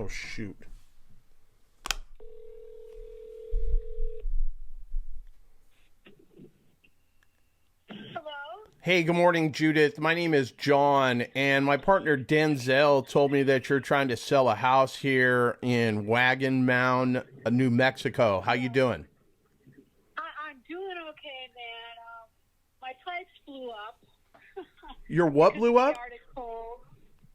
Oh, shoot. Hello? Hey, good morning, Judith. My name is John, and my partner Denzel told me that you're trying to sell a house here in Wagon Mound, New Mexico. How you doing? I'm doing okay, man. My pipes blew up. Your what blew up?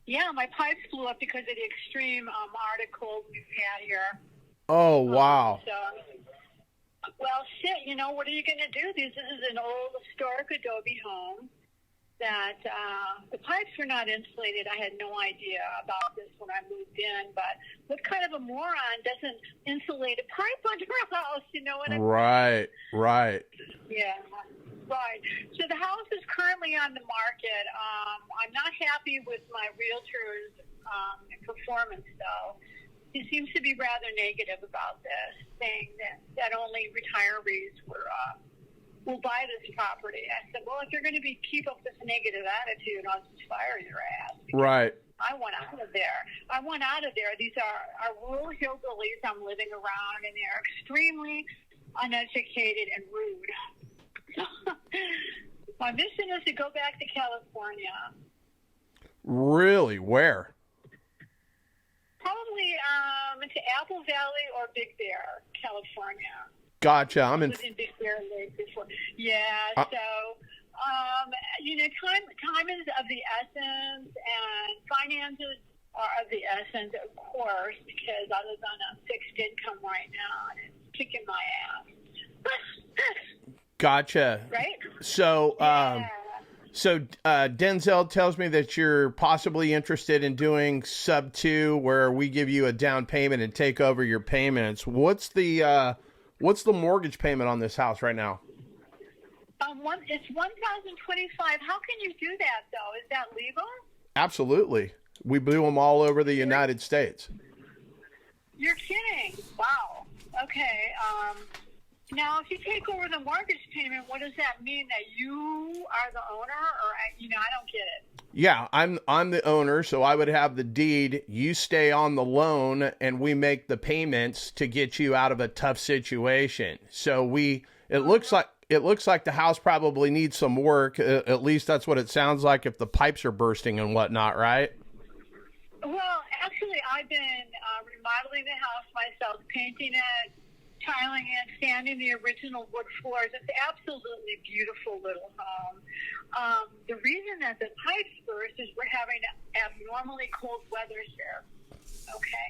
Yeah, my pipes blew up because of the extreme Arctic cold we've had here. Oh, wow. Well, shit, you know, what are you going to do? This is an old historic adobe home that the pipes are not insulated. I had no idea about this when I moved in, but what kind of a moron doesn't insulate a pipe under a house? You know what I mean? Right. Yeah, right. So the house is currently on the market. I'm not happy with my realtor's performance, though. He seems to be rather negative about this, saying that only retirees will buy this property. I said, well, if you're going to keep up this negative attitude, I'll just fire your ass. Right. I want out of there. These are rural hillbillies I'm living around, and they're extremely uneducated and rude. My mission is to go back to California. Really? Where? Probably to Apple Valley or Big Bear, California. Gotcha. I'm in Big Bear Lake before. Yeah. You know, time is of the essence, and finances are of the essence, of course, because I live on a fixed income right now, and it's kicking my ass. Gotcha. Right? So, Yeah. Denzel tells me that you're possibly interested in doing Subto, where we give you a down payment and take over your payments. What's the mortgage payment on this house right now? It's $1,025. How can you do that, though? Is that legal? Absolutely. We do them all over the United States. You're kidding. Wow. Okay. Now, if you take over the mortgage payment, what does that mean? That you are the owner, or I don't get it. Yeah, I'm the owner, so I would have the deed. You stay on the loan, and we make the payments to get you out of a tough situation. So it looks like the house probably needs some work. At least that's what it sounds like if the pipes are bursting and whatnot, right? Well, actually, I've been remodeling the house myself, painting it, tiling it, sanding the original wood floors. It's absolutely beautiful little home. The reason that the pipes burst is we're having abnormally cold weather here. Okay?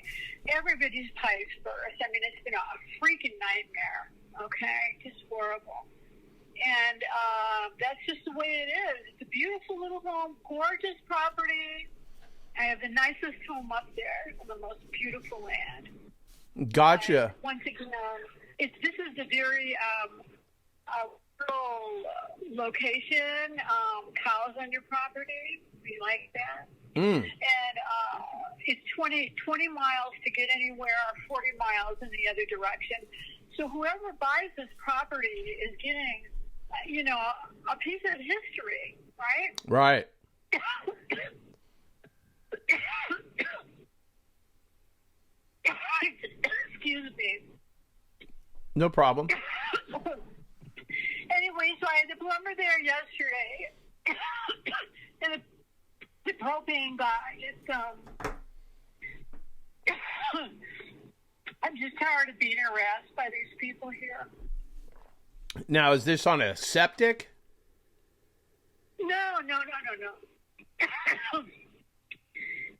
Everybody's pipes burst. I mean, it's been a freaking nightmare. Okay? Just horrible. And that's just the way it is. It's a beautiful little home, gorgeous property. I have the nicest home up there on the most beautiful land. Gotcha. Once again, this is a very rural location. Cows on your property. We like that. And it's 20 miles to get anywhere, or 40 miles in the other direction. So whoever buys this property is getting, a piece of history, right? Right. Excuse me. No problem. Anyway, so I had the plumber there yesterday, and the propane guy just, I'm just tired of being harassed by these people here. Now, is this on a septic? No.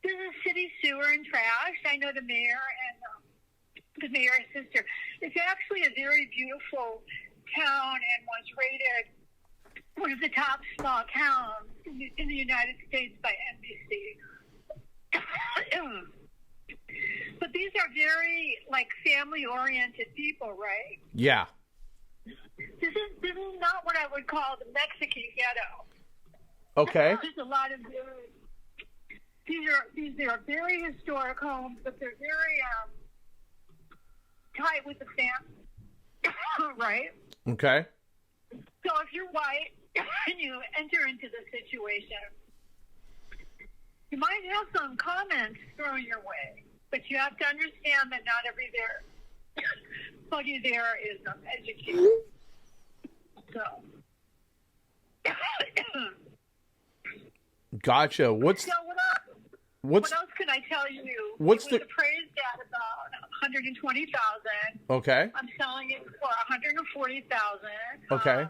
This is city sewer and trash. I know the mayor and the mayor's sister. It's actually a very beautiful town and was rated one of the top small towns in the United States by NBC. But these are very, family-oriented people, right? Yeah. This is not what I would call the Mexican ghetto. Okay. There's a lot of these are very historic homes, but they're very tight with the family, right? Okay. So if you're white and you enter into the situation, you might have some comments thrown your way. But you have to understand that not everybody there is educated. So. Gotcha. What else can I tell you? It was appraised at about $120,000. Okay. I'm selling it for $140,000. Okay.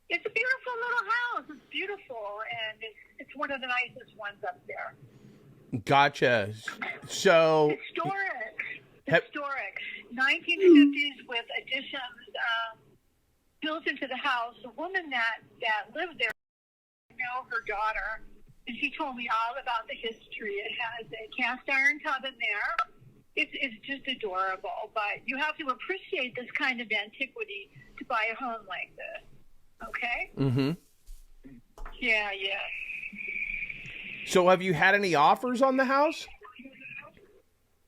It's a beautiful little house. It's beautiful, and it's one of the nicest ones up there. Gotcha. So historic, 1950s with additions built into the house. The woman that lived there, I know her daughter, and she told me all about the history. It has a cast iron tub in there. It's just adorable, but you have to appreciate this kind of antiquity to buy a home like this. Okay? Mm-hmm. Yeah. So have you had any offers on the house?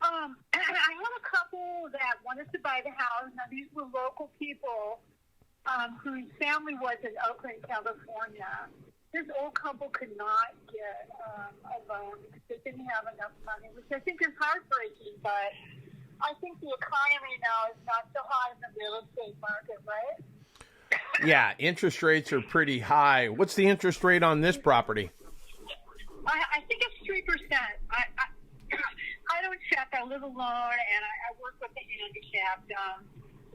I have a couple that wanted to buy the house. Now, these were local people whose family was in Oakland, California. This old couple could not get a loan because they didn't have enough money, which I think is heartbreaking, but I think the economy now is not so hot in the real estate market, right? Yeah, interest rates are pretty high. What's the interest rate on this property? I think it's 3%. I don't check. I live alone, and I work with the handicapped,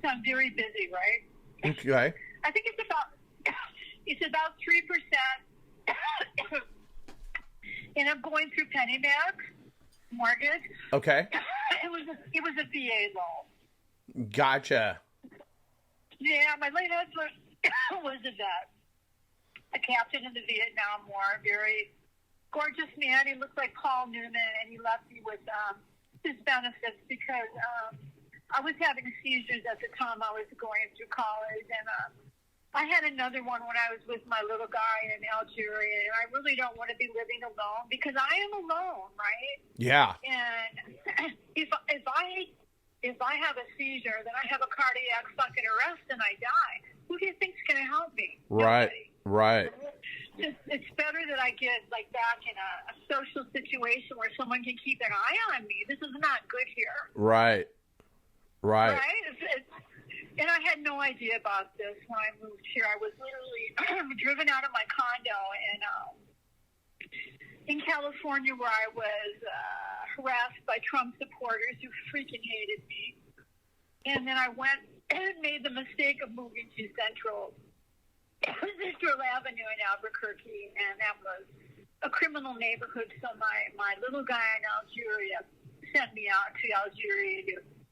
so I'm very busy, right? Okay. I think it's about 3%, and I'm going through PennyMac mortgage. Okay. It was a VA loan. Gotcha. Yeah, my late husband was a vet, a captain in the Vietnam War, very gorgeous man. He looked like Paul Newman, and he left me with his benefits because I was having seizures at the time I was going through college, and I had another one when I was with my little guy in Algeria, and I really don't want to be living alone because I am alone, right? Yeah. And if I have a seizure, then I have a cardiac fucking arrest and I die. Who do you think's going to help me? Right. Nobody. Right. It's better that I get back in a social situation where someone can keep an eye on me. This is not good here. Right. Right? And I had no idea about this when I moved here. I was literally driven out of my condo in California where I was harassed by Trump supporters who freaking hated me. And then I went and made the mistake of moving to Central Avenue in Albuquerque, and that was a criminal neighborhood. So my little guy in Algeria sent me out to Algeria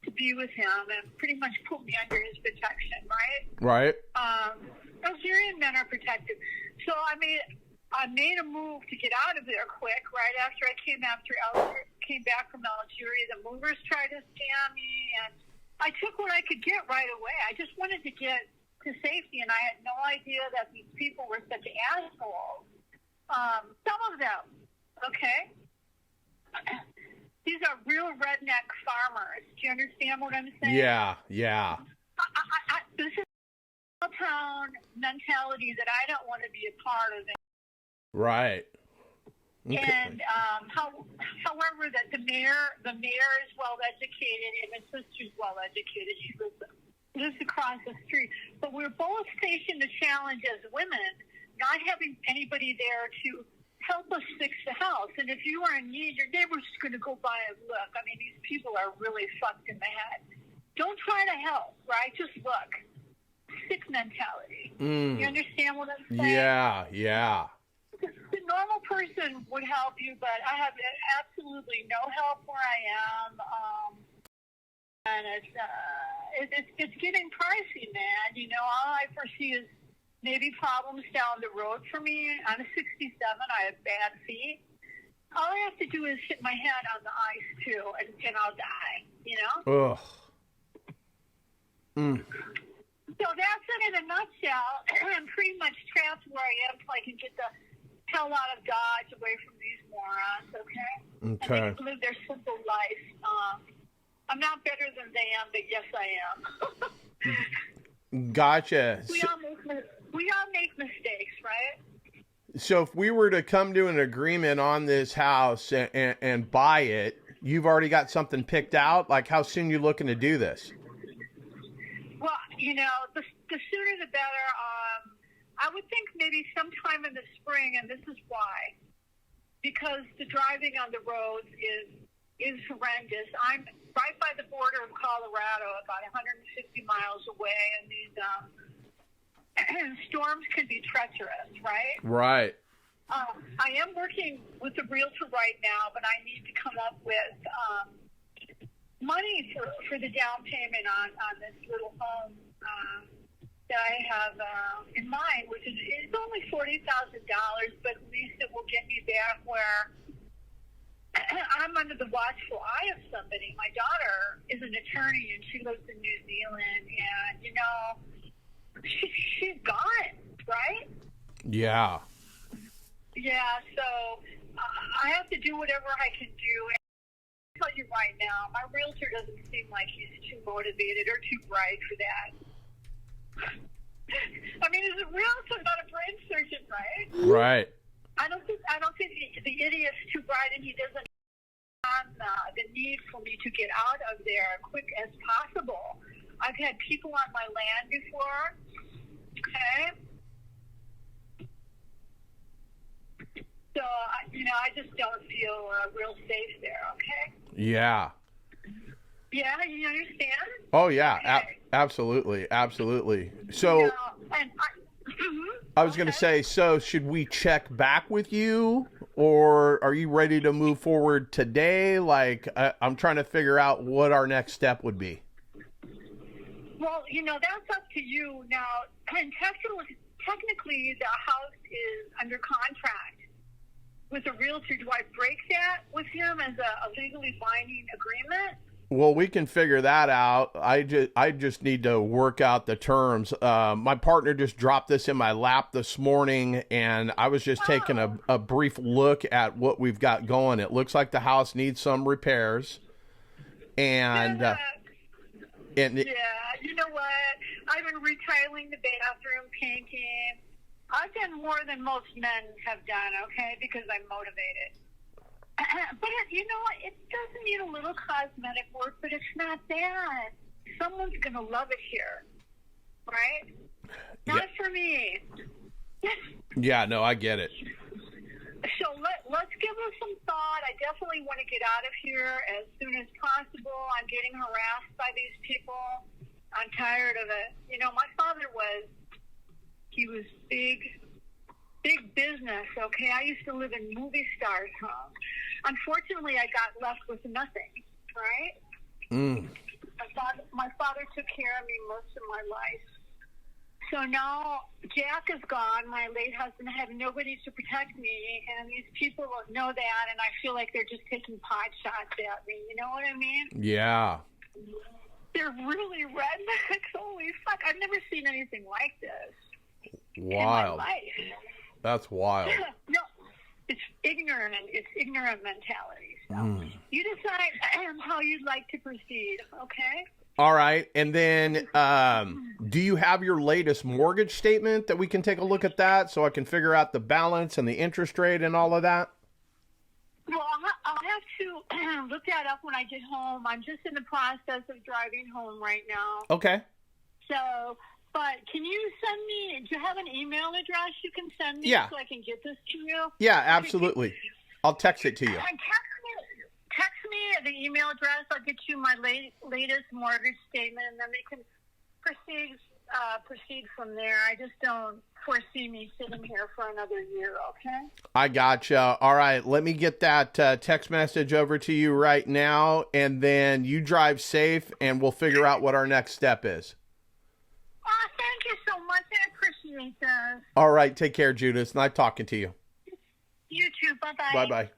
to be with him and pretty much put me under his protection, right? Right. Algerian men are protected. So I made a move to get out of there quick. Right after I came back from Algeria, the movers tried to scam me, and I took what I could get right away. I just wanted to get to safety, and I had no idea that these people were such assholes. Some of them, okay? These are real redneck farmers. Do you understand what I'm saying? Yeah. This is a small town mentality that I don't want to be a part of. Right. Okay. And however, that the mayor is well educated, and his sister's well educated. She lives across the street. But we're both facing the challenge as women, not having anybody there to help us fix the house. And if you are in need, your neighbor's just going to go by and look. I mean, these people are really fucked in the head. Don't try to help, right? Just look. Sick mentality. You understand what I'm saying? Yeah. The normal person would help you, but I have absolutely no help where I am. And it's getting pricey, man. You know, all I foresee is maybe problems down the road for me. I'm 67. I have bad feet. All I have to do is hit my head on the ice, too, and I'll die, you know? Ugh. So that's it in a nutshell. I'm pretty much trapped where I am so I can get the hell out of Dodge away from these morons, okay? Okay. And they live their simple life. I'm not better than they am, but yes, I am. Gotcha. We all make mistakes, right? So if we were to come to an agreement on this house and buy it, you've already got something picked out? Like, how soon you looking to do this? Well, the sooner the better. I would think maybe sometime in the spring, and this is why. Because the driving on the roads is horrendous. I'm right by the border of Colorado, about 150 miles away, and these storms can be treacherous, right? Right. I am working with a realtor right now, but I need to come up with money for the down payment on this little home that I have in mind, which is it's only $40,000, but at least it will get me back where I'm under the watchful eye of somebody. My daughter is an attorney, and she lives in New Zealand, and she's gone, right? Yeah. Yeah, so I have to do whatever I can do. And I'll tell you right now, my realtor doesn't seem like he's too motivated or too bright for that. I mean, he's a realtor, not a brain surgeon, right? Right. I don't think the idiot's too bright, and he doesn't have the need for me to get out of there quick as possible. I've had people on my land before, okay? So, I just don't feel real safe there, okay? Yeah. Yeah, you understand? Oh, yeah. Okay. Absolutely. So, I was going to say, so should we check back with you, or are you ready to move forward today? Like, I'm trying to figure out what our next step would be. Well, that's up to you. Now, and technically, the house is under contract with a realtor. Do I break that with him as a legally binding agreement? Well, we can figure that out. I just need to work out the terms. My partner just dropped this in my lap this morning, and I was just taking a brief look at what we've got going. It looks like the house needs some repairs. And yeah, you know what? I've been retiling the bathroom, painting. I've done more than most men have done, okay, because I'm motivated. But it doesn't need a little cosmetic work, but it's not bad. Someone's going to love it here, right? Not for me. Yeah, no, I get it. So let's give us some thought. I definitely want to get out of here as soon as possible. I'm getting harassed by these people. I'm tired of it. My father he was big business, okay? I used to live in movie stars' homes. Unfortunately, I got left with nothing, right? My father took care of me most of my life. So now Jack is gone. My late husband had nobody to protect me, and these people know that, and I feel like they're just taking pot shots at me. You know what I mean? Yeah. They're really rednecks. Holy fuck. I've never seen anything like this. Wild. In my life. That's wild. No, it's ignorant. It's ignorant mentality. So you decide how you'd like to proceed, okay? All right. And then do you have your latest mortgage statement that we can take a look at that so I can figure out the balance and the interest rate and all of that? Well, I'll have to look that up when I get home. I'm just in the process of driving home right now. Okay. So... But can you send me, do you have an email address you can send me so I can get this to you? Yeah, absolutely. I'll text it to you. Text me the email address. I'll get you my latest mortgage statement, and then we can proceed from there. I just don't foresee me sitting here for another year, okay? I gotcha. All right, let me get that text message over to you right now, and then you drive safe, and we'll figure out what our next step is. Oh, thank you so much. I appreciate that. All right. Take care, Judith. Nice talking to you. You too. Bye-bye. Bye-bye.